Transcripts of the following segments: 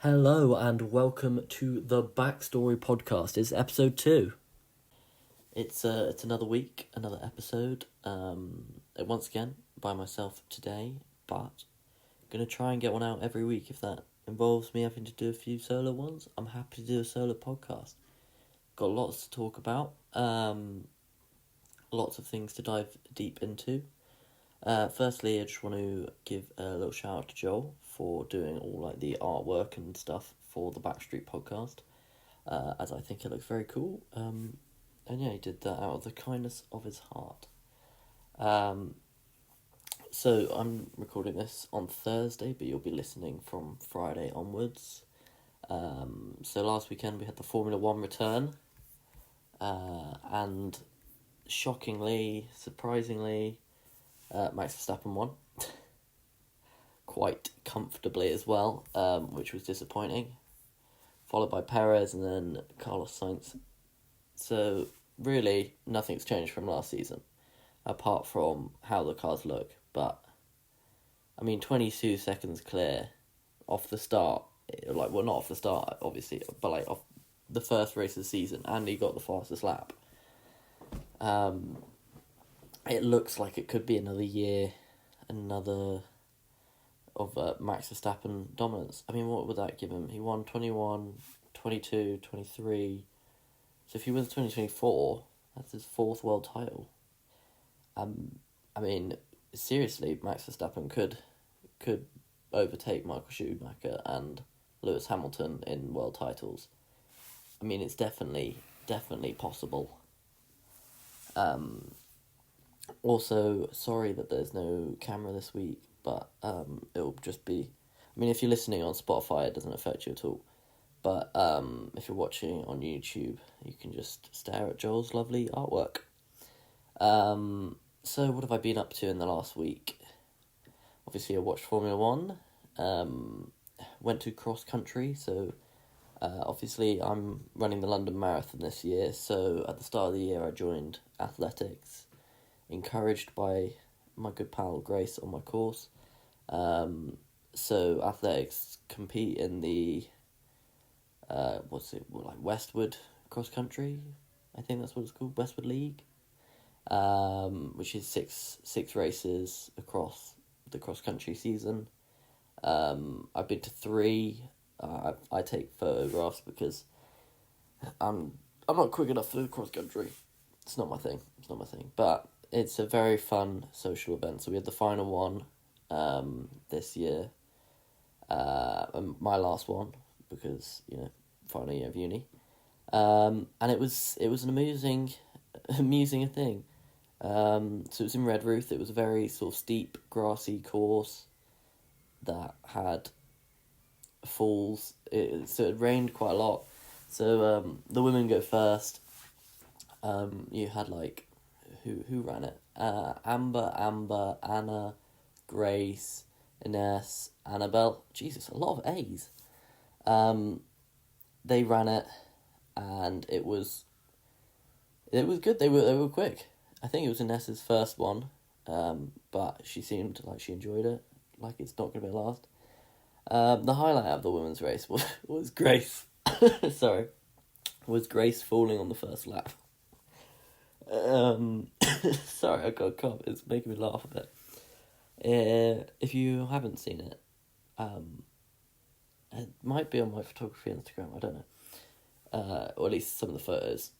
Hello and welcome to the Backstory Podcast. It's episode 2. It's another week, another episode. Once again by myself today, but gonna try and get one out every week. If that involves me having to do a few solo ones, I'm happy to do a solo podcast. Got lots to talk about. Lots of things to dive deep into. Firstly, I just want to give a little shout out to Joel for doing all the artwork and stuff for the Backstreet podcast, as I think it looks very cool. And yeah, he did that out of the kindness of his heart. So I'm recording this on Thursday, but you'll be listening from Friday onwards. So last weekend we had the Formula 1 return, and shockingly, surprisingly, Max Verstappen won quite comfortably as well, which was disappointing, followed by Perez and then Carlos Sainz. So really nothing's changed from last season apart from how the cars look, but 22 seconds clear off the start, not off the start obviously, but off the first race of the season, and he got the fastest lap. It looks like it could be another year, of Max Verstappen dominance. What would that give him? He won 21, 22, 23. So if he wins 2024, that's his 4th world title. Seriously, Max Verstappen could overtake Michael Schumacher and Lewis Hamilton in world titles. It's definitely possible. Also, sorry that there's no camera this week, but it'll just be... if you're listening on Spotify, it doesn't affect you at all. But if you're watching on YouTube, you can just stare at Joel's lovely artwork. So what have I been up to in the last week? Obviously, I watched Formula 1. Went to cross country, so... obviously, I'm running the London Marathon this year, so at the start of the year I joined athletics, encouraged by my good pal Grace on my course. So athletics compete in the Westwood cross country, I think that's what it's called, Westwood League, which is six races across the cross country season. I've been to 3. I take photographs because I'm not quick enough for the cross country. It's not my thing. But it's a very fun social event. So we had the final one this year, my last one, because final year of uni, and it was an amusing thing. So it was in Redruth. It was a very sort of steep, grassy course that had falls. So it rained quite a lot. So the women go first. You had who ran it? Amber, Anna, Grace, Ines, Annabelle. Jesus, a lot of A's. They ran it, and it was good. They were quick. I think it was Ines's first one, but she seemed like she enjoyed it. Like it's not going to be a last. The highlight of the women's race was Grace. Was Grace falling on the first lap. Sorry, I got a cough. It's making me laugh a bit. If you haven't seen it, it might be on my photography Instagram. I don't know, or at least some of the photos.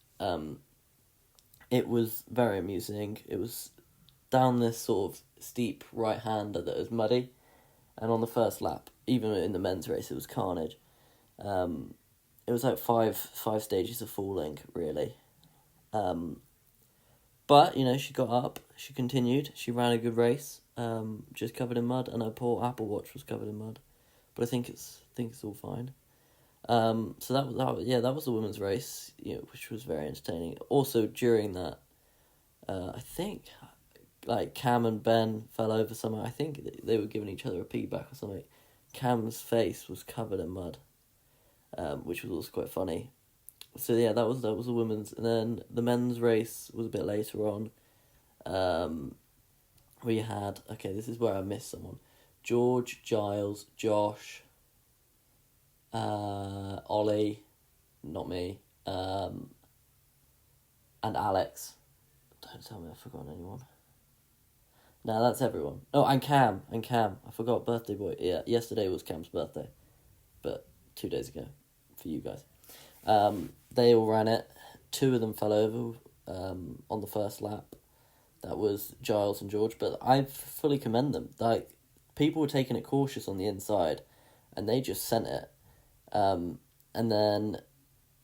It was very amusing. It was down this sort of steep right-hander that was muddy, and on the first lap, even in the men's race, it was carnage. It was five stages of falling, really. But, she got up, she continued, she ran a good race, just covered in mud, and her poor Apple Watch was covered in mud. But I think it's all fine. So that was the women's race, which was very entertaining. Also, during that, I think, Cam and Ben fell over somehow. I think they were giving each other a piggyback or something. Cam's face was covered in mud, which was also quite funny. So yeah, that was the women's, and then the men's race was a bit later on. We had, this is where I missed someone. George, Giles, Josh, Ollie, not me, and Alex. Don't tell me I've forgotten anyone. No, that's everyone. Oh, and Cam. I forgot birthday boy. Yeah, yesterday was Cam's birthday, but 2 days ago for you guys. They all ran it. 2 of them fell over on the first lap. That was Giles and George, but I fully commend them. Like, people were taking it cautious on the inside, and they just sent it. And then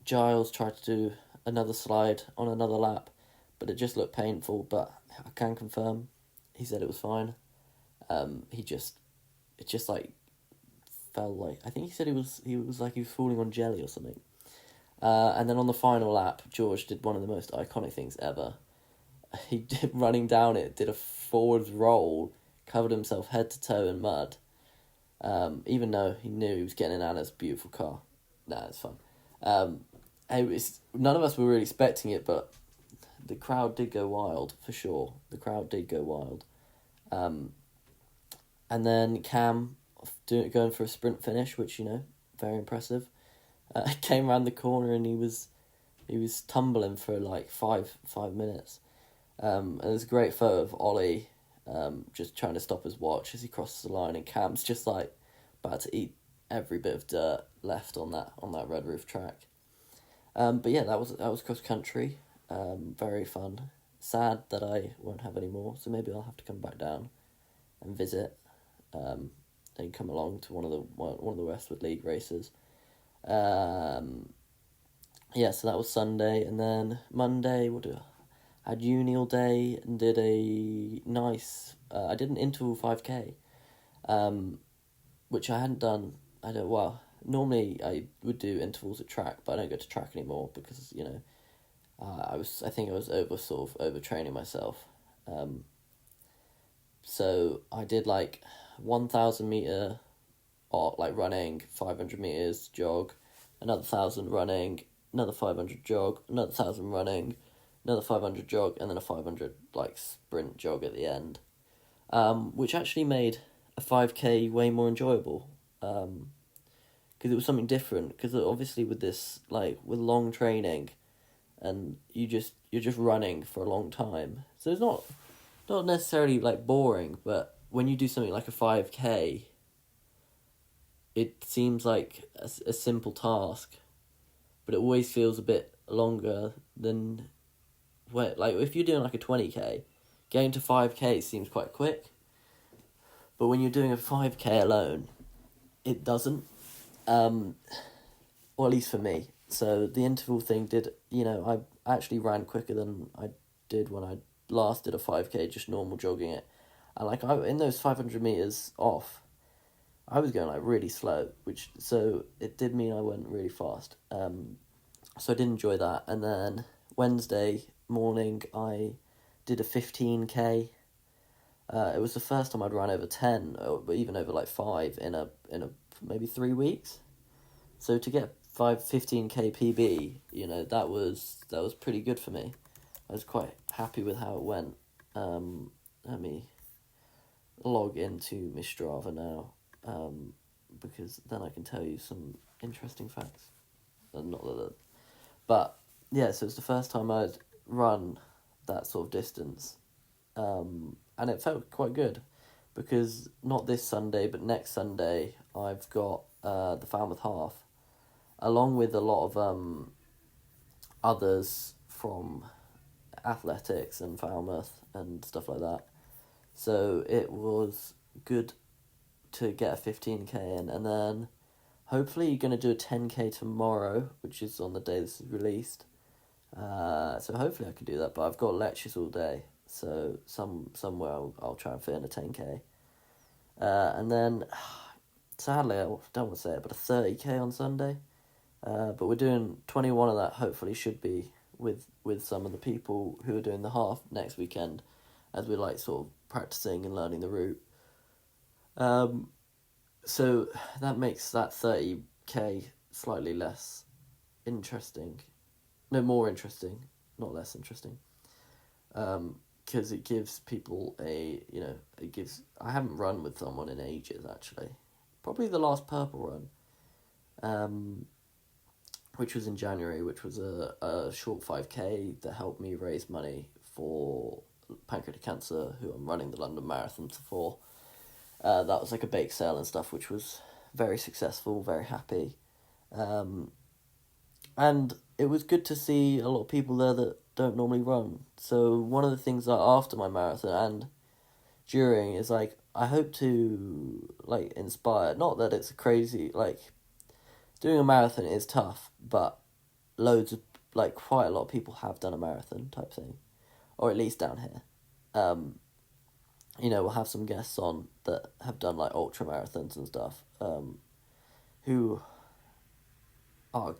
Giles tried to do another slide on another lap, but it just looked painful. But I can confirm, he said it was fine. It just like felt like, I think he said he was like he was falling on jelly or something. And then on the final lap, George did one of the most iconic things ever. He did, running down it, did a forwards roll, covered himself head to toe in mud. Even though he knew he was getting in Anna's beautiful car. Nah, it's fun. None of us were really expecting it, but the crowd did go wild, for sure. The crowd did go wild. And then Cam going for a sprint finish, which, very impressive. Came around the corner and he was tumbling for like five minutes. And there's a great photo of Ollie just trying to stop his watch as he crosses the line, and Cam's just like about to eat every bit of dirt left on that red roof track. But yeah, that was cross country. Very fun. Sad that I won't have any more, so maybe I'll have to come back down and visit, and come along to one of the Westwood League races. Yeah, so that was Sunday, and then Monday, I had uni all day and did a nice, I did an interval 5K, which I hadn't done. Normally I would do intervals at track, but I don't go to track anymore because, I think I was overtraining myself. So I did like 1,000 meter, or like running, 500 meters jog, another 1,000 running, another 500 jog, another 1,000 running, another 500 jog, and then a 500 like sprint jog at the end, which actually made a 5K way more enjoyable, because it was something different. Because obviously with this, like with long training, and you're just running for a long time, so it's not necessarily like boring. But when you do something like a 5K, it seems like a simple task, but it always feels a bit longer than like if you're doing like a 20K, getting to 5K seems quite quick, but when you're doing a 5K alone, it doesn't, or at least for me. So the interval thing did, I actually ran quicker than I did when I last did a 5K, just normal jogging it, and like in those 500 meters off, I was going like really slow, so it did mean I went really fast. So I did enjoy that, and then Wednesday morning I did a 15K. It was the first time I'd run over 10, or even over like 5 in a maybe 3 weeks. So to get 15K PB, that was pretty good for me. I was quite happy with how it went. Let me log into my Strava now, because then I can tell you some interesting facts. But yeah, so it's the first time I'd run that sort of distance, and it felt quite good, because not this Sunday, but next Sunday, I've got the Falmouth Half, along with a lot of others from athletics and Falmouth and stuff like that. So it was good to get a 15K in, and then hopefully you're going to do a 10K tomorrow, which is on the day this is released. So hopefully I can do that, but I've got lectures all day, so somewhere I'll try and fit in a 10K. And then, sadly, I don't want to say it, but a 30K on Sunday. But we're doing 21 of that, hopefully should be, with some of the people who are doing the half next weekend, as we're like sort of practicing and learning the route. So that makes that 30K slightly less interesting. No, more interesting, not less interesting. Because it gives people I haven't run with someone in ages, actually. Probably the last purple run. which was in January, which was a short 5K that helped me raise money for pancreatic cancer, who I'm running the London Marathon for. That was like a bake sale and stuff, which was very successful, very happy. And it was good to see a lot of people there that don't normally run. So one of the things that after my marathon and during is like, I hope to like inspire, not that it's crazy, like doing a marathon is tough, but loads of, like quite a lot of people have done a marathon type thing, or at least down here. We'll have some guests on that have done like ultra marathons and stuff, who are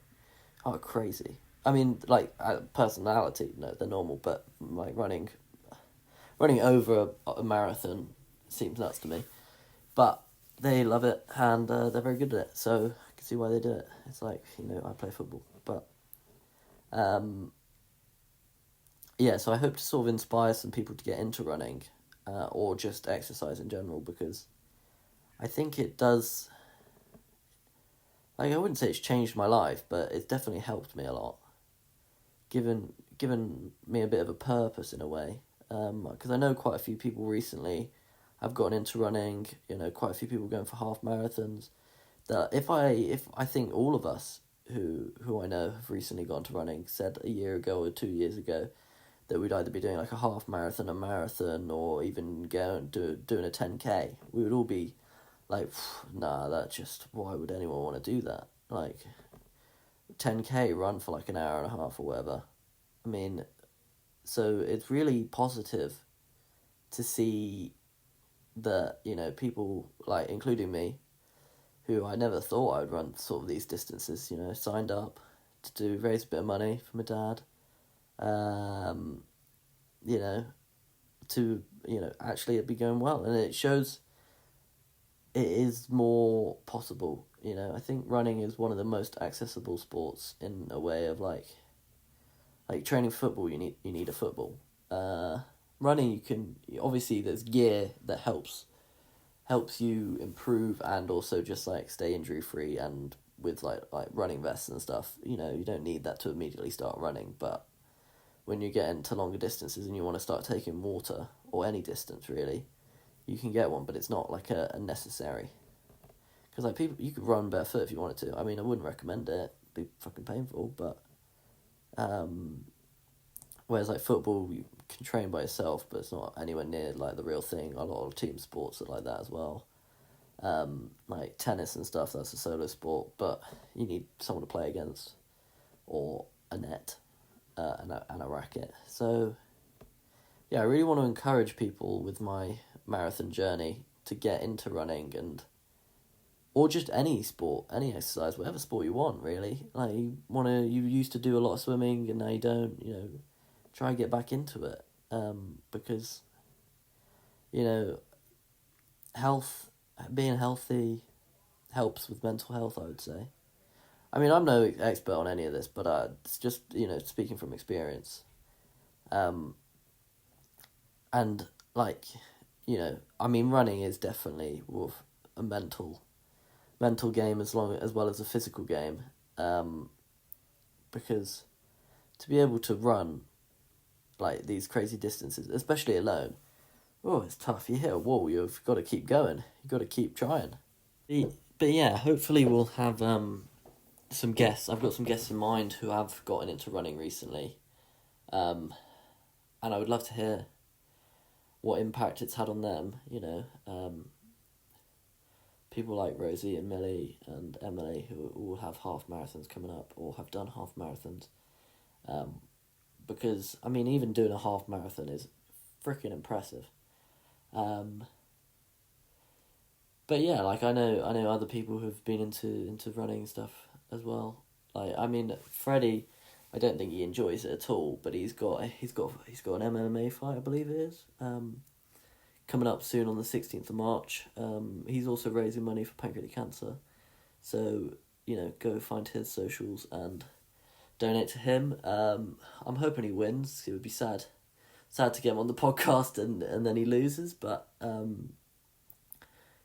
crazy. I mean, like personality, no, they're normal, but like running over a marathon seems nuts to me. But they love it, and they're very good at it, so I can see why they do it. It's like, I play football, but so I hope to sort of inspire some people to get into running, or just exercise in general, because I think it does. Like, I wouldn't say it's changed my life, but it's definitely helped me a lot. Given me a bit of a purpose in a way. Because I know quite a few people recently have gotten into running. Quite a few people going for half marathons. That if I think all of us who I know have recently gone to running said a year ago or 2 years ago that we'd either be doing like a half marathon, a marathon, or even doing a 10K, we would all be like, nah, why would anyone want to do that? Like, 10K run for like an hour and a half or whatever. I mean, so it's really positive to see that, people, like, including me, who I never thought I would run sort of these distances, signed up to raise a bit of money for my dad, to, actually it be going well. And it shows it is more possible. I think running is one of the most accessible sports in a way of like training football. You need a football. Running, you can obviously there's gear that helps you improve and also just like stay injury free, and with like running vests and stuff. You don't need that to immediately start running, but when you get into longer distances and you want to start taking water, or any distance really, you can get one, but it's not like a necessary. Because like people, you could run barefoot if you wanted to. I mean, I wouldn't recommend it. It'd be fucking painful, but whereas like football, you can train by yourself, but it's not anywhere near like the real thing. A lot of team sports are like that as well. Like tennis and stuff, that's a solo sport, but you need someone to play against, or a net, and a racket. So yeah, I really want to encourage people with my marathon journey to get into running, or just any sport, any exercise, whatever sport you want, really. Like, you used to do a lot of swimming and now you don't, try and get back into it. Because, being healthy helps with mental health, I would say. I mean, I'm no expert on any of this, but it's just, speaking from experience. And, like, I mean, running is definitely a mental game as well as a physical game, because to be able to run like these crazy distances, especially alone, it's tough. You hit a wall, you've got to keep going, you've got to keep trying. But yeah, hopefully we'll have some guests. I've got some guests in mind who have gotten into running recently, and I would love to hear what impact it's had on them. People like Rosie and Millie and Emily, who all have half marathons coming up or have done half marathons. Because, I mean, even doing a half marathon is freaking impressive. But yeah, like I know other people who've been into running stuff as well. Like, I mean, Freddie, I don't think he enjoys it at all, but he's got an MMA fight, I believe it is. Coming up soon on the 16th of March. He's also raising money for pancreatic cancer. So, go find his socials and donate to him. I'm hoping he wins. It would be sad to get him on the podcast and then he loses, but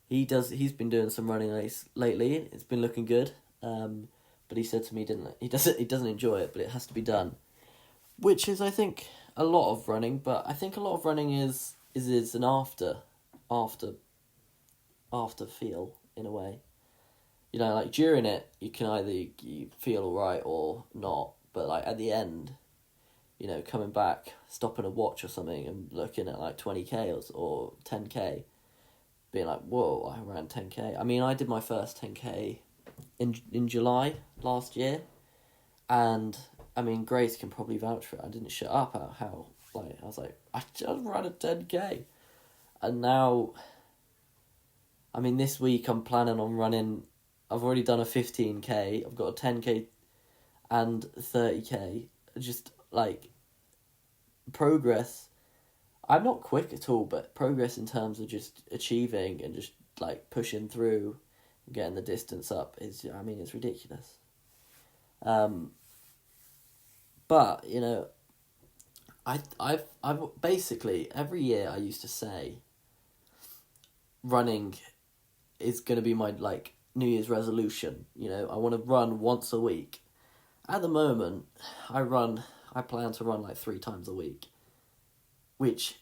he's been doing some running lately. It's been looking good. But he said to me, he doesn't enjoy it, but it has to be done, which is, I think, a lot of running. But I think a lot of running is an after feel, in a way. You know, like during it, you can either you feel alright or not, but like at the end, you know, coming back, stopping a watch or something and looking at like 20k or 10k, being like, whoa, I ran 10k. I mean, I did my first 10k in July last year, and I mean, Grace can probably vouch for it. I didn't shut up at how, like, I was like, I just ran a 10k. And now, I mean, this week I'm planning on running, I've already done a 15k, I've got a 10k and 30k, just, like, progress. I'm not quick at all, but progress in terms of just achieving and just, like, pushing through, getting the distance up is, I mean, it's ridiculous. But, you know, I've basically, every year I used to say, running is going to be my, like, New Year's resolution. You know, I want to run once a week. At the moment, I plan to run like 3 times a week, which,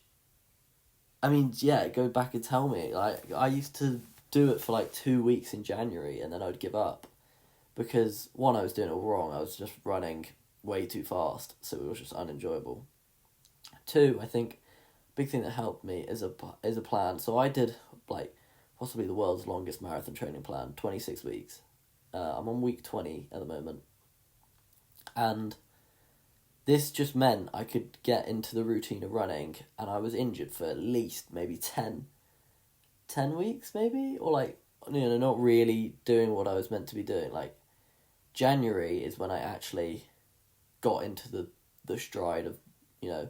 I mean, yeah, go back and tell me, like, I used to do it for like 2 weeks in January and then I'd give up because, one, I was doing it all wrong. I was just running way too fast, so it was just unenjoyable. 2, I think, big thing that helped me is a plan. So I did, like, possibly the world's longest marathon training plan, 26 weeks. I'm on week 20 at the moment. And this just meant I could get into the routine of running, and I was injured for at least maybe 10 weeks, maybe? Or, like, you know, not really doing what I was meant to be doing. Like, January is when I actually got into the stride of, you know,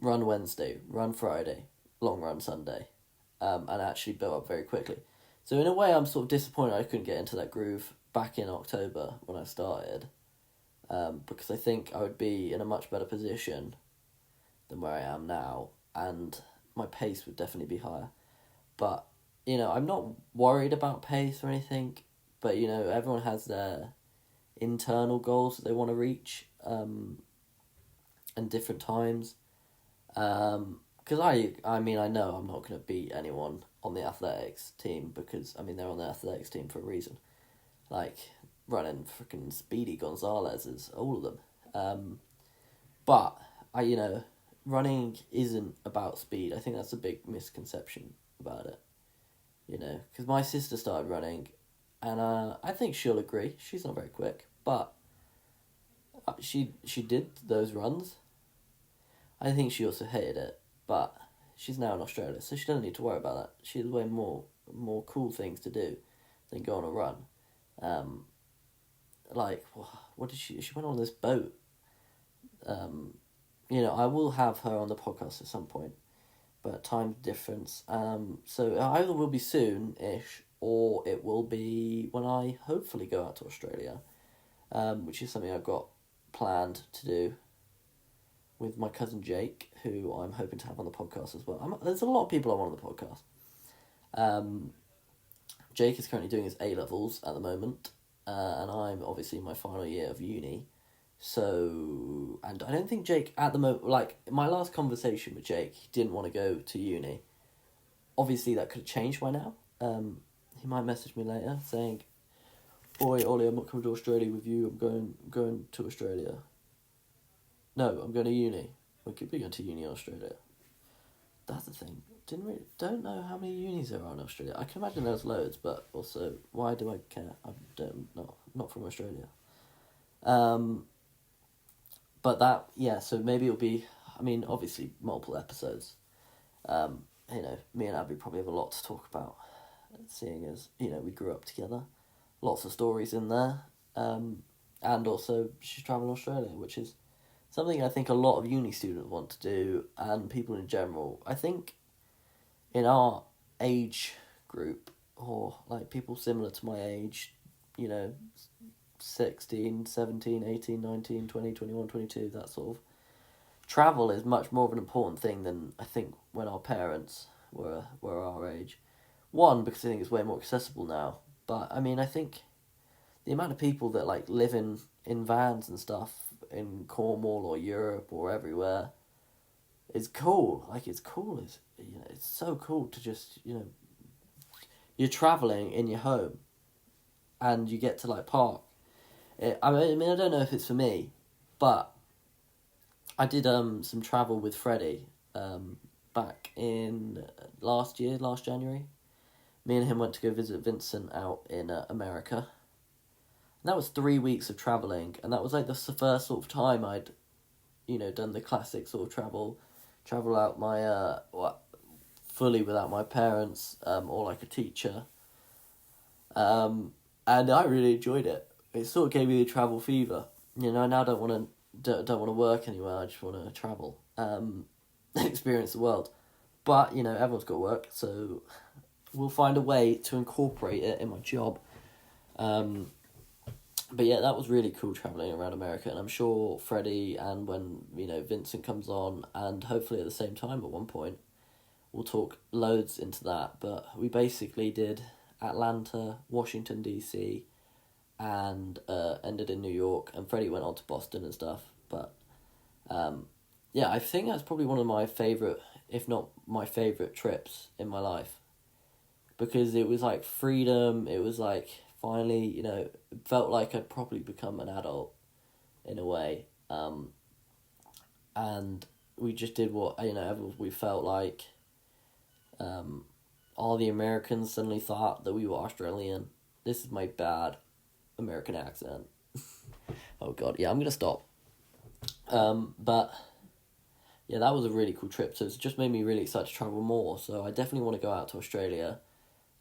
run Wednesday, run Friday, long run Sunday, and actually built up very quickly. So in a way, I'm sort of disappointed I couldn't get into that groove back in October when I started, because I think I would be in a much better position than where I am now, and my pace would definitely be higher. But, you know, I'm not worried about pace or anything, but, you know, everyone has their internal goals that they want to reach, and different times. Because I mean, I know I'm not going to beat anyone on the athletics team because, I mean, they're on the athletics team for a reason. Like, running freaking Speedy Gonzalez's, all of them. But, you know, running isn't about speed. I think that's a big misconception about it. You know, because my sister started running, and I think she'll agree. She's not very quick, but she did those runs. I think she also hated it, but she's now in Australia, so she doesn't need to worry about that. She has way more cool things to do than go on a run. Like, what did she went on this boat. You know, I will have her on the podcast at some point, but time difference. So either will be soon-ish, or it will be when I hopefully go out to Australia, which is something I've got planned to do with my cousin Jake, who I'm hoping to have on the podcast as well. There's a lot of people I want on the podcast. Jake is currently doing his A-levels at the moment, and I'm obviously in my final year of uni. So, and I don't think Jake at the moment, like, my last conversation with Jake, he didn't want to go to uni. Obviously, that could have changed by now. He might message me later saying, "Oi, Ollie, I'm not coming to Australia with you. I'm going to Australia." No, I'm going to uni. We could be going to uni in Australia. That's the thing. Don't know how many unis there are in Australia. I can imagine there's loads, but also, why do I care? I'm not from Australia. But that, yeah, so maybe it'll be, I mean, obviously, multiple episodes. You know, me and Abby probably have a lot to talk about, seeing as, you know, we grew up together. Lots of stories in there. And also, she's travelling Australia, which is something I think a lot of uni students want to do, and people in general. I think in our age group, or like people similar to my age, you know, 16, 17, 18, 19, 20, 21, 22, that sort of, travel is much more of an important thing than I think when our parents were our age. One, because I think it's way more accessible now, but I mean, I think the amount of people that like live in vans and stuff in Cornwall or Europe or everywhere is cool. Like, it's cool. It's so cool to just, you're traveling in your home and you get to like park. I mean, I don't know if it's for me, but I did some travel with Freddie back in last January. Me and him went to go visit Vincent out in America. And that was 3 weeks of travelling, and that was like the first sort of time I'd, done the classic sort of travel out my, fully without my parents or like a teacher. And I really enjoyed it. It sort of gave me the travel fever. I now don't want to work anywhere. I just want to travel, experience the world. But everyone's got work, so we'll find a way to incorporate it in my job. But yeah, that was really cool traveling around America, and I'm sure Freddie and when Vincent comes on, and hopefully at the same time at one point, we'll talk loads into that. But we basically did Atlanta, Washington DC, and ended in New York, and Freddie went on to Boston and stuff. But yeah, I think that's probably one of my favourite, if not my favourite trips in my life, because it was like freedom. It was like finally, it felt like I'd probably become an adult in a way, and we just did what we felt like. All the Americans suddenly thought that we were Australian. This is my bad American accent. Oh god, yeah, I'm gonna stop. But yeah, that was a really cool trip. So it's just made me really excited to travel more. So I definitely want to go out to Australia.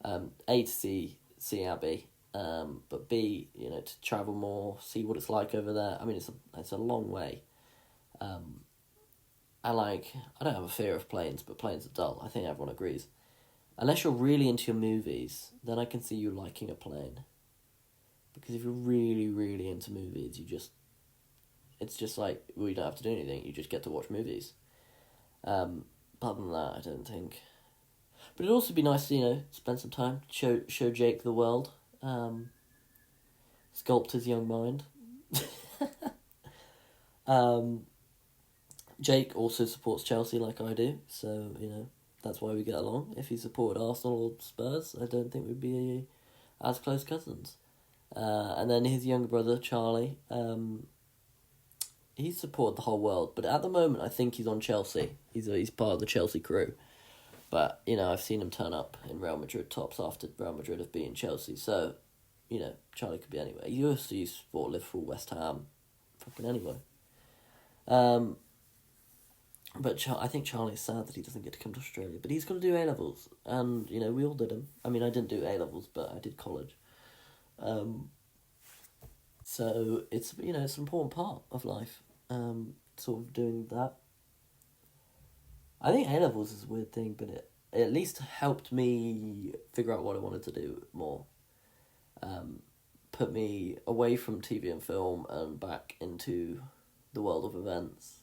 A, to see Abby. But B, to travel more, see what it's like over there. I mean, it's a long way. And like, I don't have a fear of planes, but planes are dull. I think everyone agrees. Unless you're really into your movies, then I can see you liking a plane. Because if you're really, really into movies, it's just like, well, you don't have to do anything. You just get to watch movies. Other than that, I don't think. But it'd also be nice to, spend some time, show Jake the world, sculpt his young mind. Jake also supports Chelsea like I do, so, that's why we get along. If he supported Arsenal or Spurs, I don't think we'd be as close cousins. And then his younger brother, Charlie, he's supported the whole world, but at the moment I think he's on Chelsea. He's part of the Chelsea crew. But, I've seen him turn up in Real Madrid tops after Real Madrid have beaten Chelsea, so, Charlie could be anywhere. He also used to support Liverpool, West Ham, fucking anywhere. But I think Charlie's sad that he doesn't get to come to Australia. But he's got to do A-levels. And, we all did them. I mean, I didn't do A-levels, but I did college. So it's, it's an important part of life. Sort of doing that. I think A-levels is a weird thing, but it at least helped me figure out what I wanted to do more. Put me away from TV and film and back into the world of events,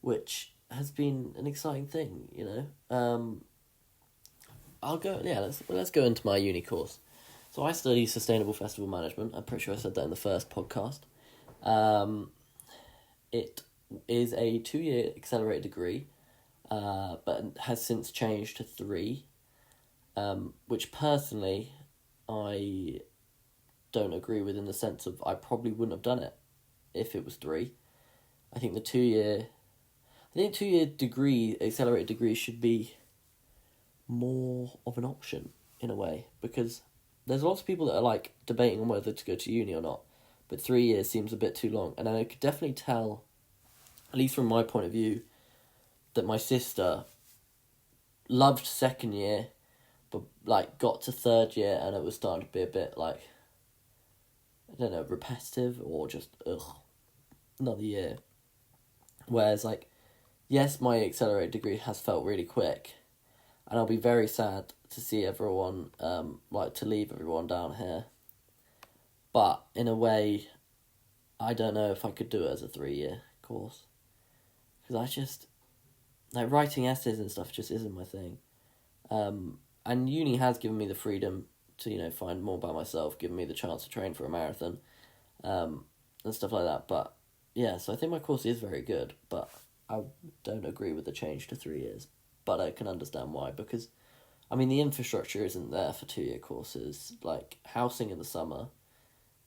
which has been an exciting thing, let's go into my uni course. So I study Sustainable Festival Management. I'm pretty sure I said that in the first podcast. It is a 2-year accelerated degree, but has since changed to 3, which personally I don't agree with, in the sense of I probably wouldn't have done it if it was 3. I think the 2-year degree, accelerated degree, should be more of an option in a way, because there's lots of people that are like debating on whether to go to uni or not, but 3 years seems a bit too long. And I could definitely tell, at least from my point of view, that my sister loved second year, but like got to third year and it was starting to be a bit like, I don't know, repetitive or just another year. Whereas like, yes, my accelerated degree has felt really quick, and I'll be very sad to see everyone, to leave everyone down here. But in a way, I don't know if I could do it as a 3-year course. Because I just, writing essays and stuff just isn't my thing. And uni has given me the freedom to find more about myself, giving me the chance to train for a marathon, and stuff like that. But yeah, so I think my course is very good, but I don't agree with the change to 3 years. But I can understand why, because the infrastructure isn't there for 2-year courses. Like, housing in the summer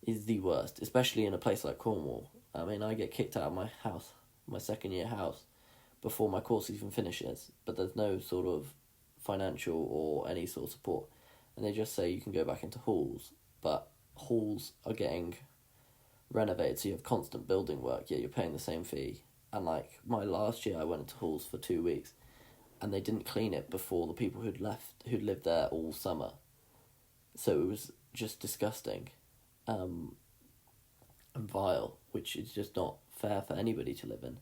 is the worst, especially in a place like Cornwall. I get kicked out of my house, my second year house, before my course even finishes, but there's no sort of financial or any sort of support. And they just say you can go back into halls, but halls are getting renovated, so you have constant building work, yet you're paying the same fee. And like, my last year I went into halls for 2 weeks, and they didn't clean it before the people who'd lived there all summer. So it was just disgusting, and vile, which is just not fair for anybody to live in.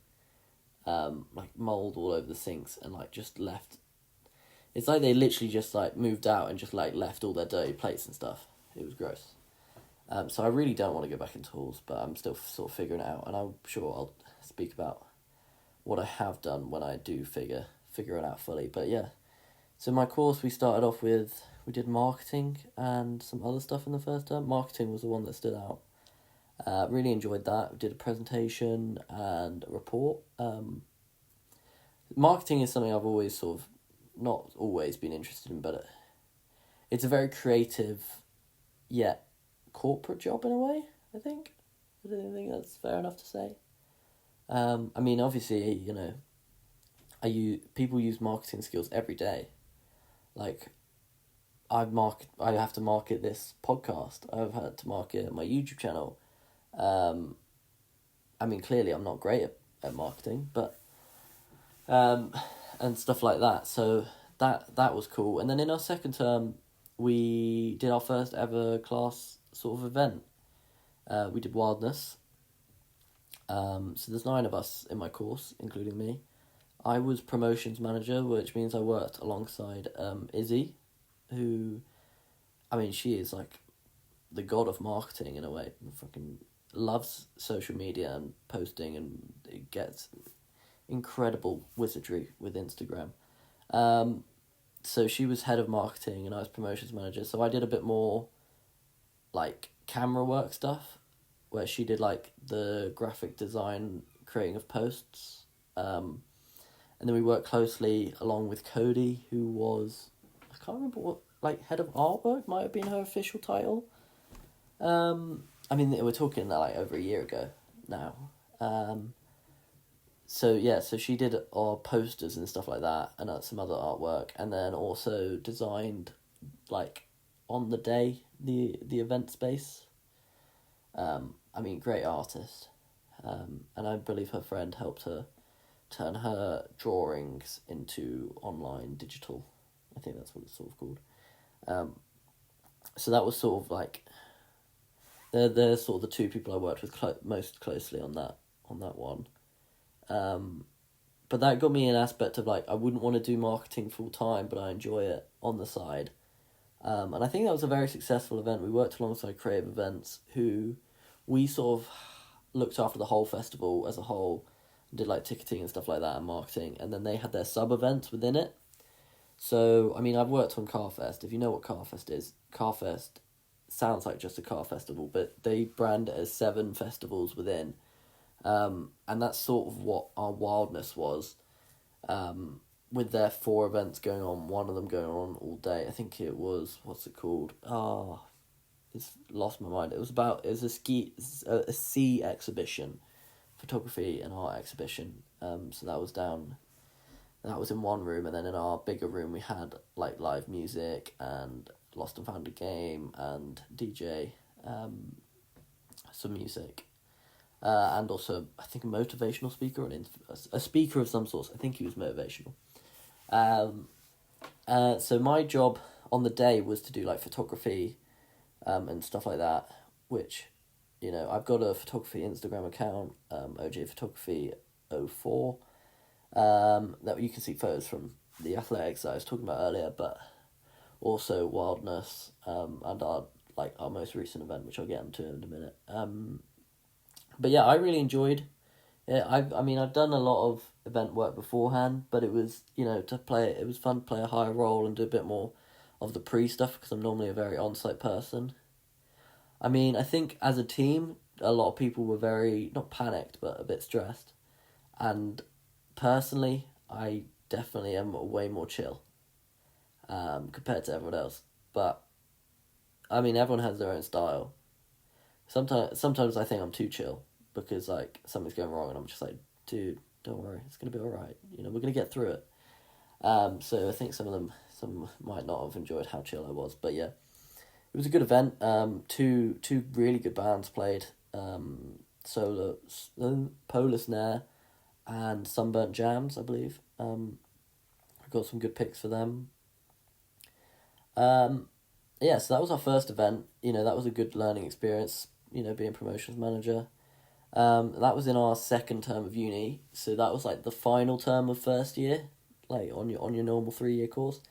Like mold all over the sinks, and like just left. It's like they literally just like moved out and just like left all their dirty plates and stuff. It was gross. So I really don't want to go back into halls, but I'm still sort of figuring it out, and I'm sure I'll speak about what I have done when I do figure it out fully. But yeah, so my course, we did marketing and some other stuff in the first term. Marketing was the one that stood out. Really enjoyed that. We did a presentation and a report. Marketing is something I've always sort of, not always been interested in, but it's a very creative yet corporate job in a way, I think. I don't think that's fair enough to say. Obviously, people use marketing skills every day. Like, I have to market this podcast. I've had to market my YouTube channel. Clearly I'm not great at marketing, but and stuff like that. So that was cool. And then in our second term, we did our first ever class sort of event. We did wildness. So there's 9 of us in my course, including me. I was promotions manager, which means I worked alongside Izzy, who, she is like the god of marketing in a way. Fucking loves social media and posting, and it gets incredible wizardry with Instagram. So she was head of marketing and I was promotions manager. So I did a bit more like camera work stuff, where she did like the graphic design, creating of posts. And then we worked closely along with Cody, who was, I can't remember what, like head of artwork might have been her official title. We're talking like over a year ago now. So she did our posters and stuff like that, and some other artwork, and then also designed, like, on the day, the event space. Great artist. And I believe her friend helped her turn her drawings into online digital. I think that's what it's sort of called. So that was sort of like, they're sort of the 2 people I worked with most closely on that one. But that got me an aspect of like, I wouldn't want to do marketing full time, but I enjoy it on the side. And I think that was a very successful event. We worked alongside Creative Events, who we sort of looked after the whole festival as a whole, did like ticketing and stuff like that and marketing, and then they had their sub-events within it. So, I've worked on Carfest. If you know what Carfest is, Carfest sounds like just a car festival, but they brand it as 7 festivals within. And that's sort of what our wildness was, with their 4 events going on, one of them going on all day. I think it was, what's it called? It's lost my mind. It was a sea exhibition, photography and art exhibition. So that was in one room, and then in our bigger room we had like live music and lost and found a game and DJ, some music. And also, I think, a motivational speaker, or a speaker of some sort. I think he was motivational. So my job on the day was to do like photography, and stuff like that, which, I've got a photography Instagram account, OJ Photography 04, that you can see photos from the athletics that I was talking about earlier, but also wildness, and our most recent event, which I'll get into in a minute. But yeah, I really enjoyed it. I've done a lot of event work beforehand, but it was, it was fun to play a higher role and do a bit more of the pre-stuff, because I'm normally a very on-site person. I mean, I think as a team, a lot of people were very, not panicked, but a bit stressed. And personally, I definitely am way more chill compared to everyone else. But, I mean, everyone has their own style. Sometimes I think I'm too chill because, like, something's going wrong and I'm just like, dude, don't worry, it's going to be alright. You know, we're going to get through it. So I think some might not have enjoyed how chill I was. But, yeah, it was a good event. Two really good bands played. Polar Snare and Sunburnt Jams, I believe. I got some good picks for them. Yeah, so that was our first event. You know, that was a good learning experience, you know, being promotions manager. That was in our second term of uni, so that was like the final term of first year, like on your normal 3-year course.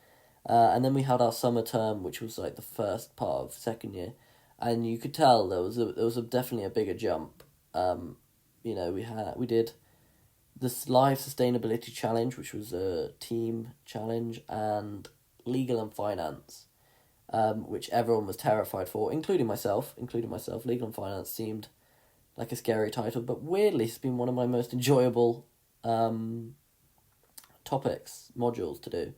And then we had our summer term, which was like the first part of second year, and you could tell there was definitely a bigger jump. You know, we did this live sustainability challenge, which was a team challenge, and legal and finance, which everyone was terrified for, including myself. Legal and finance seemed like a scary title, but weirdly it's been one of my most enjoyable modules to do.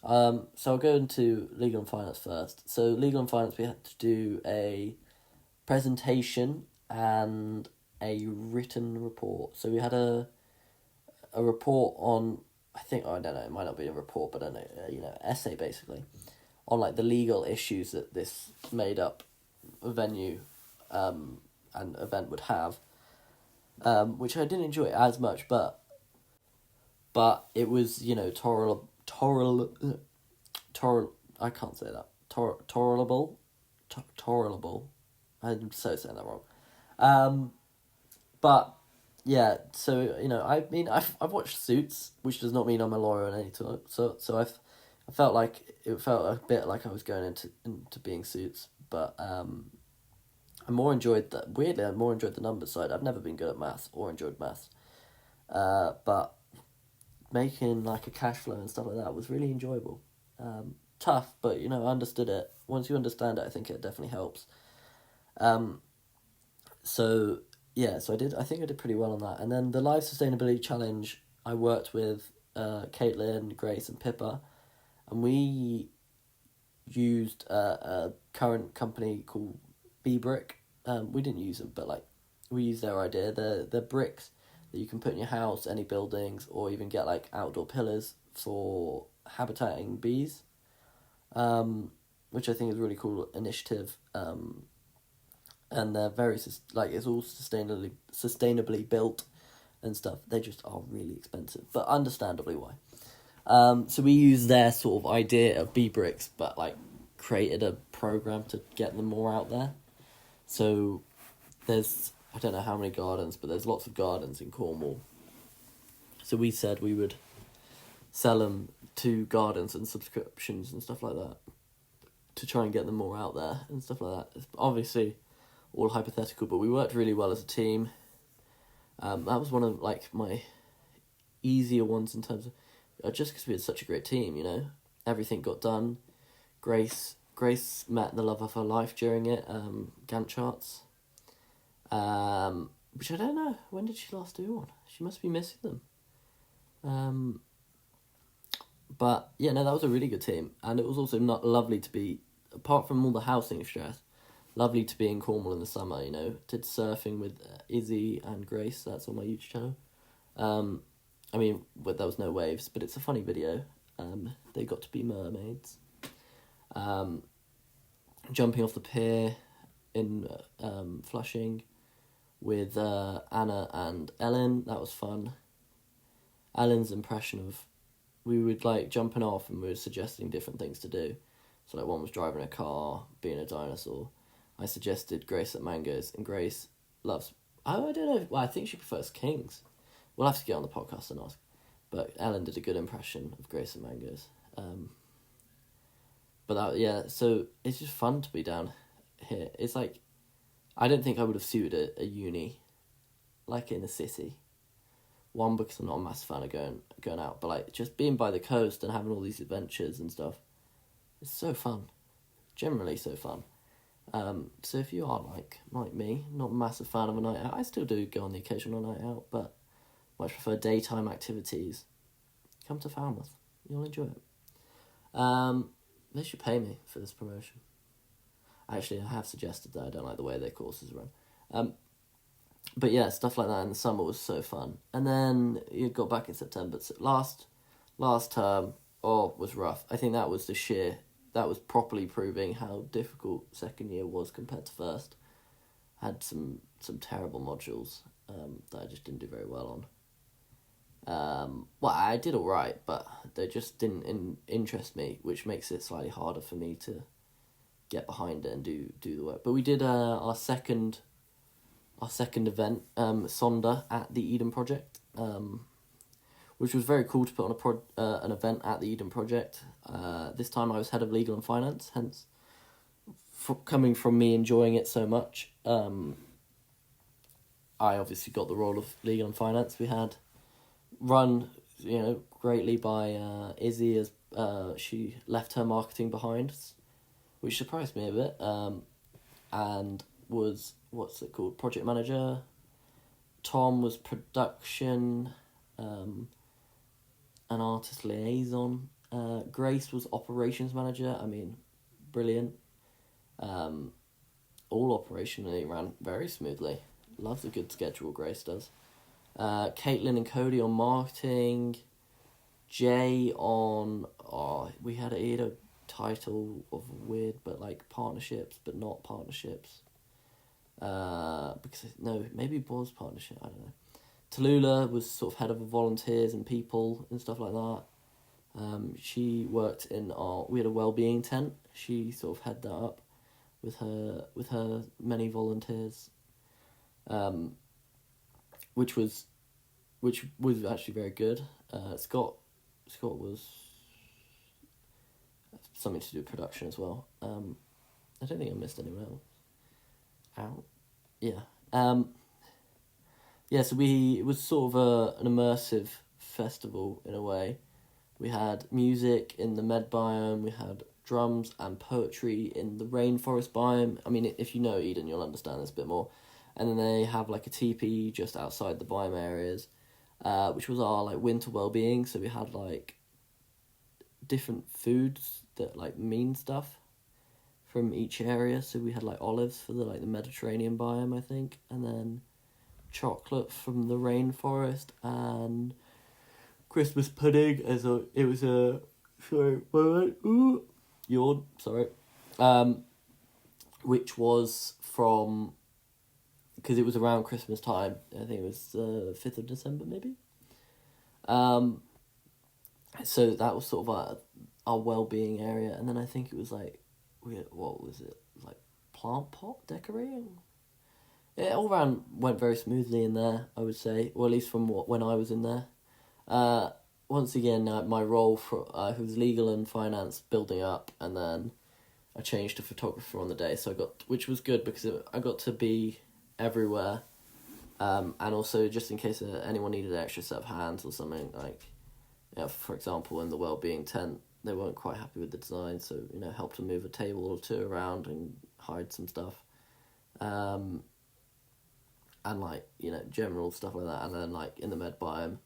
So I'll go into legal and finance first. So legal and finance, we had to do a presentation and a written report. So we had a report on, I don't know, it might not be a report, but I don't know, essay basically, on like the legal issues that this made up venue and event would have, which I didn't enjoy as much, but it was, you know, I can't say that, tolerable. I'm so saying that wrong. But yeah, so, you know, I mean, I've watched Suits, which does not mean I'm a lawyer or anything. So I felt like it felt a bit like I was going into being Suits, but I more enjoyed that. Weirdly, I more enjoyed the numbers side. I've never been good at maths or enjoyed maths, but making like a cash flow and stuff like that was really enjoyable. Tough, but, you know, I understood it. Once you understand it, I think it definitely helps. So yeah, so I think I did pretty well on that. And then the live sustainability challenge, I worked with Caitlin, Grace, and Pippa, and we used a current company called B-Brick. We didn't use them, but like we used their idea. They're bricks that you can put in your house, any buildings, or even get like outdoor pillars for habitating bees, which I think is a really cool initiative. And they're very it's all sustainably built and stuff. They just are really expensive, but understandably why. So we used their sort of idea of bee bricks, but like created a program to get them more out there. So there's, I don't know how many gardens, but there's lots of gardens in Cornwall. So we said we would sell them to gardens and subscriptions and stuff like that to try and get them more out there and stuff like that. It's obviously all hypothetical, but we worked really well as a team. That was one of like my easier ones in terms of just because we had such a great team, you know. Everything got done. Grace met the love of her life during it, Gantt charts, which I don't know, when did she last do one? She must be missing them. But yeah, no, that was a really good team, and it was also not lovely to be, apart from all the housing stress, lovely to be in Cornwall in the summer, you know. Did surfing with Izzy and Grace, that's on my YouTube channel. I mean, there was no waves, but it's a funny video. They got to be mermaids. Jumping off the pier in Flushing with Anna and Ellen, that was fun. Ellen's impression of, we would like jumping off and we were suggesting different things to do. So like one was driving a car, being a dinosaur. I suggested Grace at Mangoes, and Grace loves, I don't know, well, I think she prefers Kings. We'll have to get on the podcast and ask. But Ellen did a good impression of Grace at Mangoes. But that, yeah, so it's just fun to be down here. It's like, I don't think I would have suited a uni, like in a city. One, because I'm not a massive fan of going out, but like just being by the coast and having all these adventures and stuff It's so fun, generally so fun. So if you are like me, not a massive fan of a night out, I still do go on the occasional night out, but much prefer daytime activities. Come to Falmouth, you'll enjoy it. They should pay me for this promotion. Actually, I have suggested that I don't like the way their courses run. But yeah, stuff like that in the summer was so fun. And then you got back in September. So last term, was rough. I think that was that was properly proving how difficult second year was compared to first. I had some terrible modules that I just didn't do very well on. Well, I did all right, but they just didn't interest me, which makes it slightly harder for me to get behind it and do the work. But we did our second event, Sonder, at the Eden Project, which was very cool to put on an event at the Eden Project. This time I was head of legal and finance, hence coming from me enjoying it so much. I obviously got the role of legal and finance. We had run, greatly by Izzy, as she left her marketing behind, which surprised me a bit, and was, project manager. Tom was production, an artist liaison. Grace was operations manager. I mean, brilliant. All operationally ran very smoothly. Loves a good schedule, Grace does. Caitlin and Cody on marketing. Jay on... he had a title of weird, but partnerships, but not partnerships. Maybe it was partnership, I don't know. Tallulah was sort of head of volunteers and people and stuff like that. She worked in we had a wellbeing tent. She sort of had that up with her many volunteers, which was actually very good. Scott was something to do with production as well. I don't think I missed anyone else out. Yeah. So it was sort of an immersive festival in a way. We had music in the med biome, we had drums and poetry in the rainforest biome. I mean, if you know Eden, you'll understand this a bit more. And then they have a teepee just outside the biome areas, which was our winter well-being. So we had different foods that mean stuff from each area. So we had olives for the Mediterranean biome, I think, and then chocolate from the rainforest, and Christmas pudding which was from, because it was around Christmas time. I think it was 5th of December maybe. So that was sort of our well-being area, and then I think it was plant pot decorating. It all round went very smoothly in there, I would say, or at least from when I was in there. Once again, my role was legal and finance building up, and then I changed to photographer on the day. So which was good because I got to be everywhere, and also just in case anyone needed an extra set of hands or something, for example, in the wellbeing tent, they weren't quite happy with the design, so helped to move a table or two around and hide some stuff. And general stuff like that, and then in the med biome,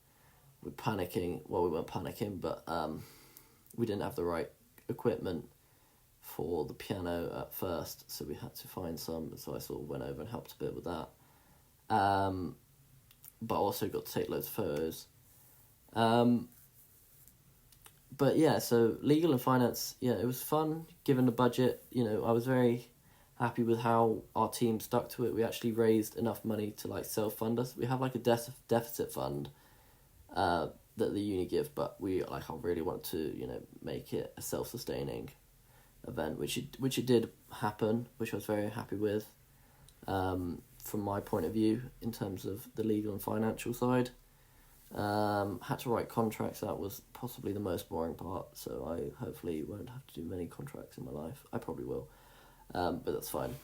we're panicking. Well, we weren't panicking, but we didn't have the right equipment for the piano at first, so we had to find some. So I sort of went over and helped a bit with that. But also got to take loads of photos. But yeah, so legal and finance, it was fun given the budget. I was very happy with how our team stuck to it. We actually raised enough money to self-fund us. We have a deficit fund that the uni give, but we I really want to make it a self-sustaining event, which it did happen, which I was very happy with, from my point of view in terms of the legal and financial side. Had to write contracts. That was possibly the most boring part, so I hopefully won't have to do many contracts in my life. I probably will. But that's fine.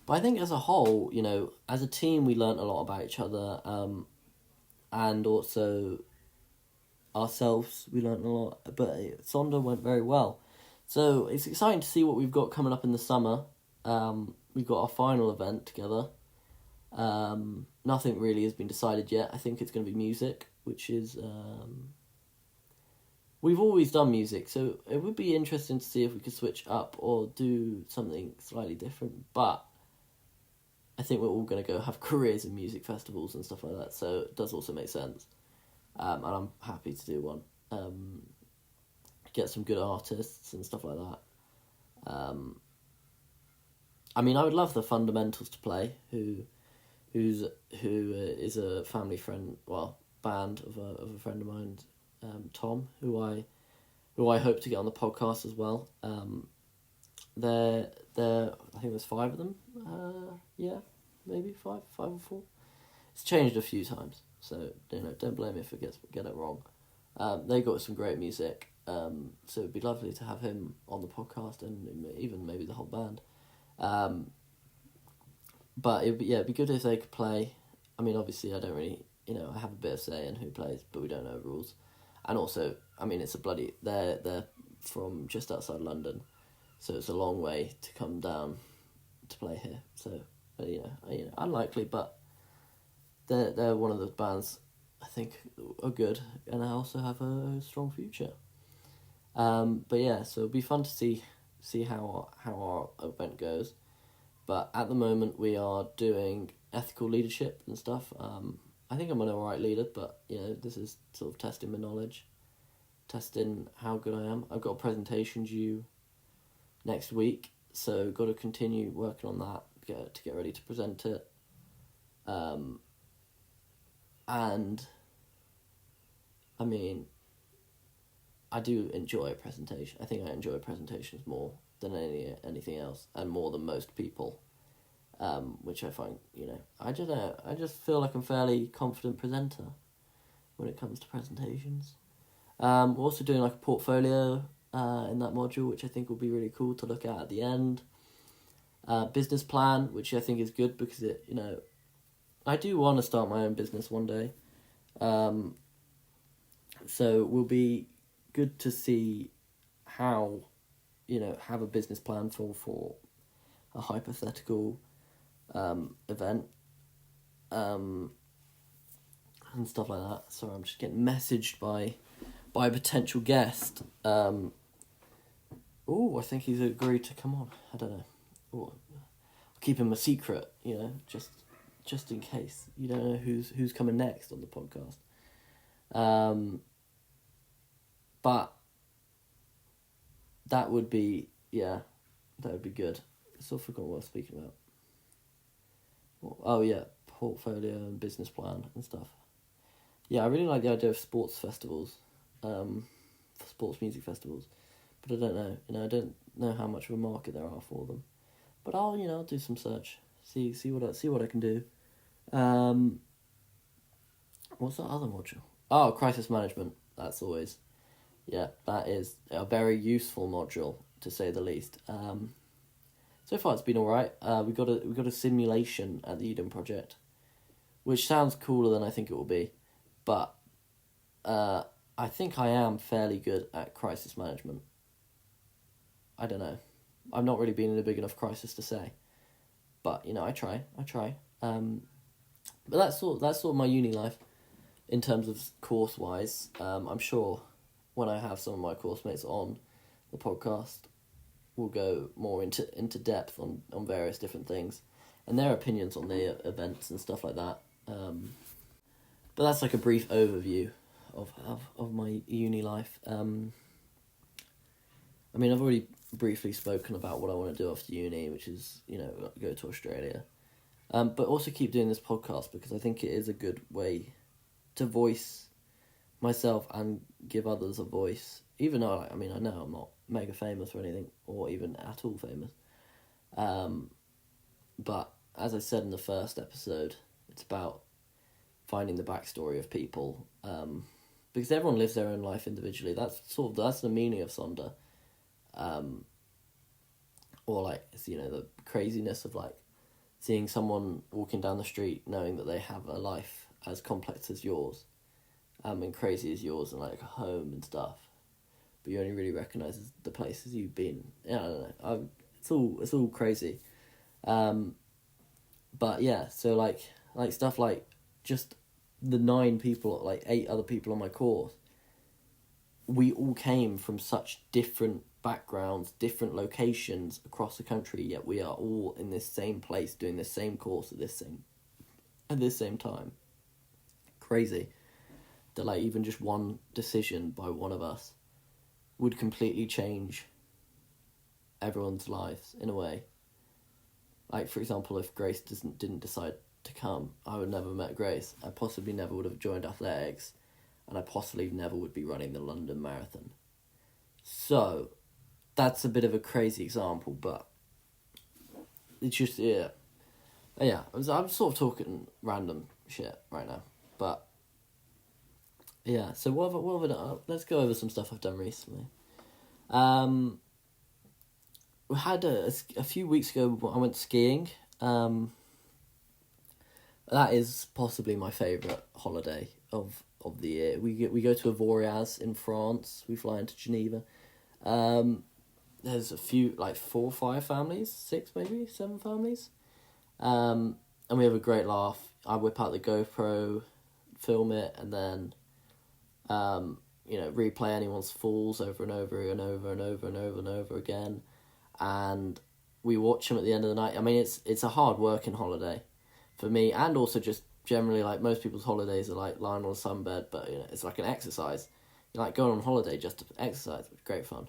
But I think as a whole, as a team, we learnt a lot about each other, and also ourselves. We learnt a lot, but Sonder went very well. So it's exciting to see what we've got coming up in the summer. We've got our final event together. Nothing really has been decided yet. I think it's going to be music, which is... we've always done music, so it would be interesting to see if we could switch up or do something slightly different, but I think we're all going to go have careers in music festivals and stuff like that, so it does also make sense. And I'm happy to do one. Get some good artists and stuff like that. I mean, I would love the Fundamentals to play, who is a family friend, band of a friend of mine, Tom, who I hope to get on the podcast as well. I think there's 5 of them. Maybe 5 or 4. It's changed a few times, so don't blame me if I get it wrong. They got some great music, so it'd be lovely to have him on the podcast and even maybe the whole band. But it'd be good if they could play. I mean, obviously, I don't really, I have a bit of say in who plays, but we don't know rules. And also, I mean, it's they're from just outside London, so it's a long way to come down to play here. So, unlikely, but they're one of those bands I think are good, and I also have a strong future. But yeah, so it'll be fun to see how our event goes. But at the moment, we are doing ethical leadership and stuff. I think I'm an alright leader, but this is sort of testing my knowledge, testing how good I am. I've got a presentation due next week, so got to continue working on that to get ready to present it. And I mean, I do enjoy a presentation. I think I enjoy presentations more than anything else, and more than most people. Which I find, I don't know. I just feel like I'm a fairly confident presenter when it comes to presentations. We're also doing like a portfolio in that module, which I think will be really cool to look at the end. Business plan, which I think is good because it, I do want to start my own business one day. So it will be good to see how, have a business plan for a hypothetical event and stuff like that. Sorry, I'm just getting messaged by a potential guest. I think he's agreed to come on. I don't know. I'll keep him a secret, just in case. You don't know who's coming next on the podcast. But that would be good. I still forgot what I was speaking about. Oh yeah, portfolio and business plan and stuff. Yeah, I really like the idea of sports festivals, sports music festivals, but I don't know. I don't know how much of a market there are for them. But I'll do some search, see what I can do. What's that other module? Oh, crisis management. That is a very useful module, to say the least. So far it's been alright. We got a simulation at the Eden project, which sounds cooler than I think it will be, but I think I am fairly good at crisis management. I don't know. I've not really been in a big enough crisis to say, but I try. But that's sort of my uni life in terms of course wise. I'm sure when I have some of my course mates on the podcast, we'll go more into depth on various different things and their opinions on the events and stuff like that. But that's like a brief overview of my uni life. I mean, I've already briefly spoken about what I want to do after uni, which is, go to Australia. But also keep doing this podcast because I think it is a good way to voice myself and give others a voice. Even though, I know I'm not mega famous or anything, or even at all famous. But as I said in the first episode, it's about finding the backstory of people. Because everyone lives their own life individually. That's the meaning of Sonder. Or the craziness of seeing someone walking down the street knowing that they have a life as complex as yours. and crazy as yours and like a home and stuff, but you only really recognise the places you've been. Yeah, I don't know. It's all crazy. But yeah, so like stuff like just the 8 other people on my course, we all came from such different backgrounds, different locations across the country, yet we are all in this same place doing the same course at this same time. Crazy that like even just one decision by one of us would completely change everyone's lives in a way. Like, for example, if Grace didn't decide to come, I would never have met Grace. I possibly never would have joined athletics, and I possibly never would be running the London Marathon. So, that's a bit of a crazy example, but it's just, yeah. Yeah, I'm sort of talking random shit right now, but yeah, so what have I done? Let's go over some stuff I've done recently. We had a few weeks ago, I went skiing. That is possibly my favourite holiday of the year. We go to Avoriaz in France. We fly into Geneva. There's a few, like 4 or 5 families, 6 maybe, 7 families. And we have a great laugh. I whip out the GoPro, film it, and then, replay anyone's falls over and over and over and over and over and over again. And we watch them at the end of the night. I mean, it's a hard working holiday for me, and also just generally, like, most people's holidays are like lying on a sunbed, but it's like an exercise. You're like going on holiday just to exercise, which is great fun.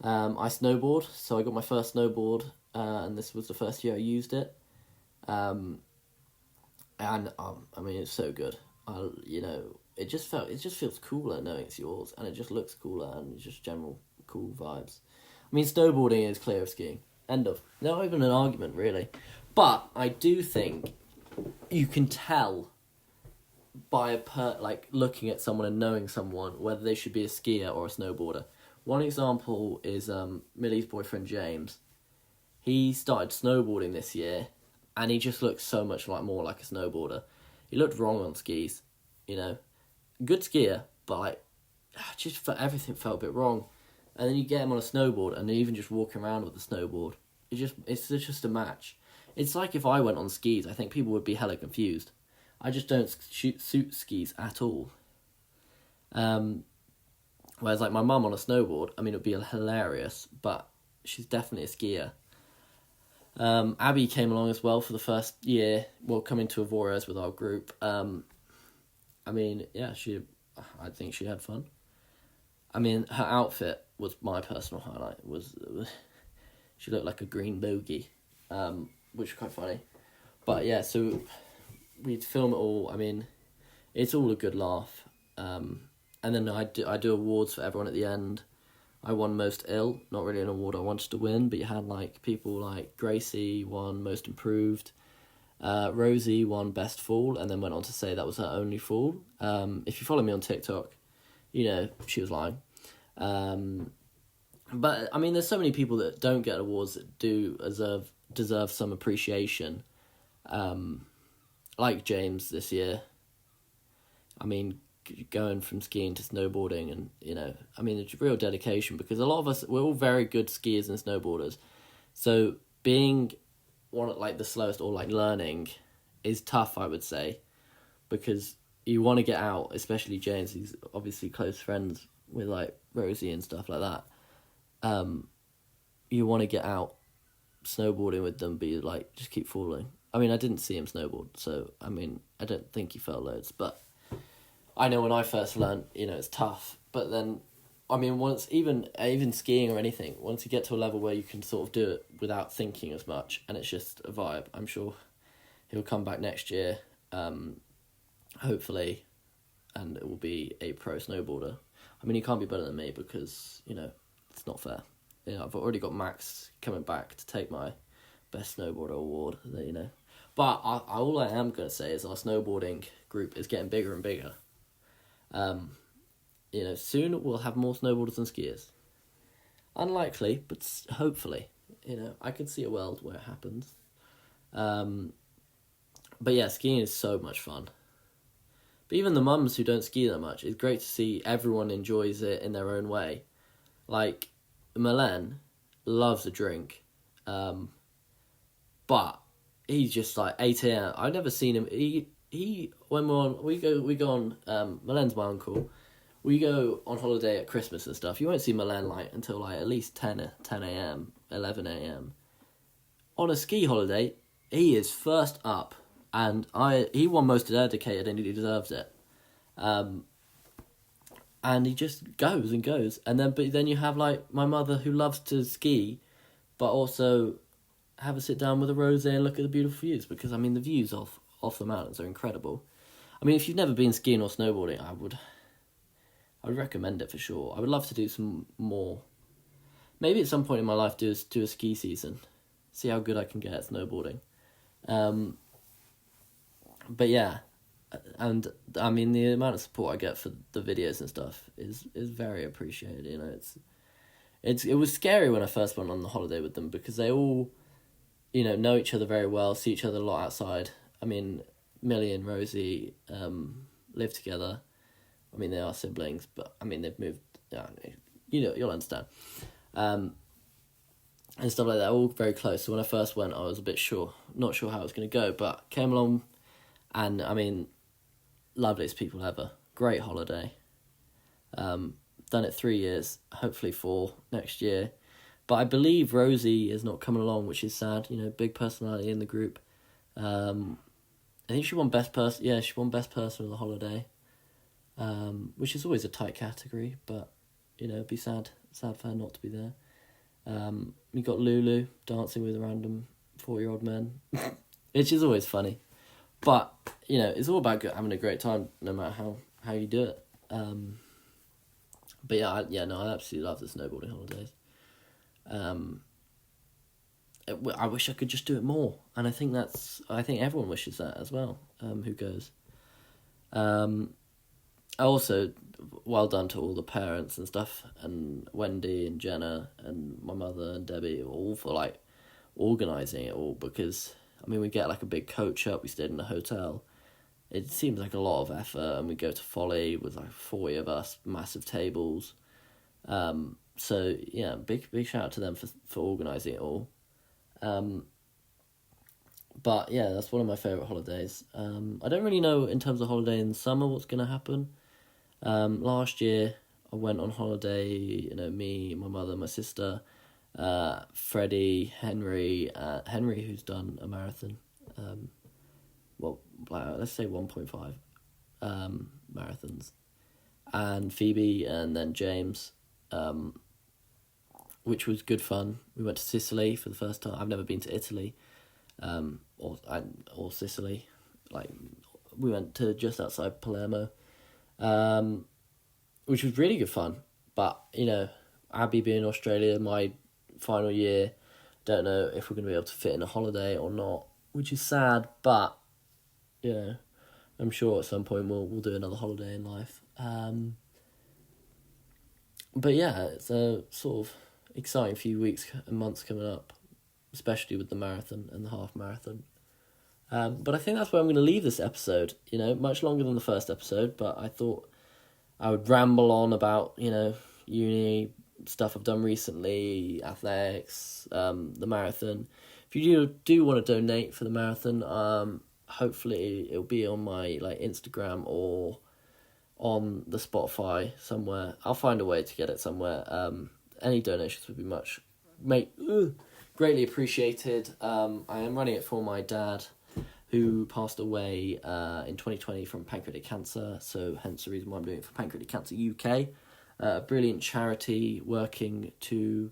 I snowboard, so I got my first snowboard, and this was the first year I used it. I mean, it's so good. It just feels cooler knowing it's yours, and it just looks cooler, and it's just general cool vibes. I mean, snowboarding is clear of skiing. End of. Not even an argument, really. But I do think you can tell by looking at someone and knowing someone whether they should be a skier or a snowboarder. One example is Millie's boyfriend James. He started snowboarding this year, and he just looked so much more like a snowboarder. He looked wrong on skis, good skier, but just for everything felt a bit wrong. And then you get him on a snowboard, and even just walking around with the snowboard, it's just a match. It's like if I went on skis, I think people would be hella confused. I just don't suit skis at all. Whereas like my mum on a snowboard, I mean, it would be hilarious, but she's definitely a skier. Abby came along as well for the first year, coming to Avoriaz with our group. I mean, yeah, I think she had fun. I mean, her outfit was my personal highlight. She looked like a green bogey, which was quite funny. But yeah, so we'd film it all. I mean, it's all a good laugh. And then I do awards for everyone at the end. I won most ill, not really an award I wanted to win, but you had like people like Gracie won most improved, Rosie won best fall, and then went on to say that was her only fall. If you follow me on TikTok, she was lying. But I mean, there's so many people that don't get awards that do deserve some appreciation. Like James this year. I mean, going from skiing to snowboarding, and I mean, it's real dedication, because a lot of us, we're all very good skiers and snowboarders, so being one of the slowest or learning is tough, I would say, because you want to get out, especially James, he's obviously close friends with Rosie and stuff like that. You want to get out snowboarding with them, but just keep falling. I mean, I didn't see him snowboard, so I mean, I don't think he fell loads, but I know when I first learned, it's tough. But then, I mean, once, even skiing or anything, once you get to a level where you can sort of do it without thinking as much, and it's just a vibe, I'm sure he'll come back next year, hopefully, and it will be a pro snowboarder. I mean, he can't be better than me because, it's not fair. I've already got Max coming back to take my best snowboarder award, But all I am going to say is our snowboarding group is getting bigger and bigger. Soon we'll have more snowboarders than skiers. Unlikely, but hopefully. I can see a world where it happens. But yeah, skiing is so much fun. But even the mums who don't ski that much, it's great to see everyone enjoys it in their own way. Like, Milan loves a drink, but he's just like 8 a.m. I've never seen him. He when we go on. Milan's my uncle. We go on holiday at Christmas and stuff. You won't see Milan like until like at least 10 a.m., 11 a.m. On a ski holiday, he is first up, and he won most dedicated, and he deserves it. And he just goes and goes, and then you have like my mother who loves to ski, but also have a sit down with a rosé and look at the beautiful views, because I mean the views off the mountains are incredible. I mean, if you've never been skiing or snowboarding, I would recommend it for sure. I would love to do some more. Maybe at some point in my life do a ski season, see how good I can get at snowboarding. But yeah, and I mean the amount of support I get for the videos and stuff is very appreciated. You know, it was scary when I first went on the holiday with them, because they all, you know each other very well, see each other a lot outside. I mean, Millie and Rosie live together. I mean, they are siblings, but I mean they've moved. You'll understand. And stuff like that, all very close. So when I first went, I was a bit not sure how it was going to go, but came along, and I mean, loveliest people ever. Great holiday. Done it 3 years, hopefully 4 next year. But I believe Rosie is not coming along, which is sad. You know, big personality in the group. I think she won best person. Yeah, she won best person of the holiday. Which is always a tight category, but you know, it'd be sad for her not to be there. We got Lulu dancing with random 4-year-old men, which is always funny. But you know, it's all about having a great time, no matter how you do it. But yeah, I absolutely love the snowboarding holidays. I wish I could just do it more, and I think everyone wishes that as well. Who goes? Also, well done to all the parents and stuff, and Wendy and Jenna and my mother and Debbie, all for like organising it all, because I mean we get like a big coach up, we stayed in a hotel. It seems like a lot of effort, and we go to Folly with like 40 of us, massive tables. So yeah, big shout out to them for organising it all. But yeah, that's one of my favourite holidays. I don't really know in terms of holiday in the summer what's going to happen. Last year I went on holiday, you know, me, my mother, my sister, Freddie, Henry who's done a marathon, let's say 1.5 marathons, and Phoebe, and then James, which was good fun. We went to Sicily for the first time. I've never been to Italy, or Sicily. Like, we went to just outside Palermo, which was really good fun. But, you know, Abby being in Australia, my final year, don't know if we're going to be able to fit in a holiday or not, which is sad, but, you know, I'm sure at some point we'll do another holiday in life. But yeah, it's a sort of exciting few weeks and months coming up, especially with the marathon and the half marathon. But I think that's where I'm going to leave this episode. You know, much longer than the first episode, but I thought I would ramble on about, you know, uni stuff I've done recently, athletics, the marathon. If you do want to donate for the marathon, hopefully it'll be on my like Instagram or on the Spotify somewhere. I'll find a way to get it somewhere. Any donations would be greatly appreciated. I am running it for my dad, who passed away in 2020 from pancreatic cancer, so hence the reason why I'm doing it for Pancreatic Cancer UK. A brilliant charity working to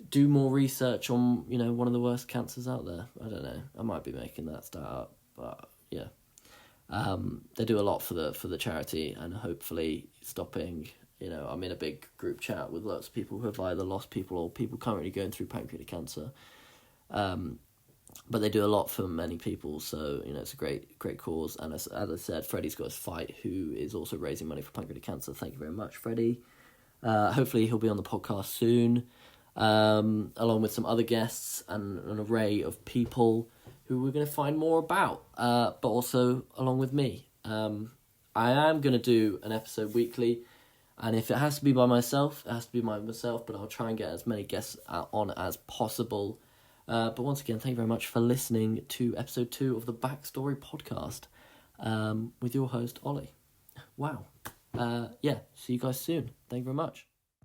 do more research on, you know, one of the worst cancers out there. I don't know, I might be making that start up, but yeah. They do a lot for the charity, and hopefully stopping, you know, I'm in a big group chat with lots of people who have either lost people or people currently going through pancreatic cancer. But they do a lot for many people, so, you know, it's a great cause. And as I said, Freddie's got his fight, who is also raising money for pancreatic cancer. Thank you very much, Freddie. Hopefully he'll be on the podcast soon, along with some other guests and an array of people who we're going to find more about, but also along with me. I am going to do an episode weekly, and if it has to be by myself, it has to be by myself, but I'll try and get as many guests on as possible. But once again, thank you very much for listening to episode 2 of the Backstory Podcast with your host, Ollie. Wow. See you guys soon. Thank you very much.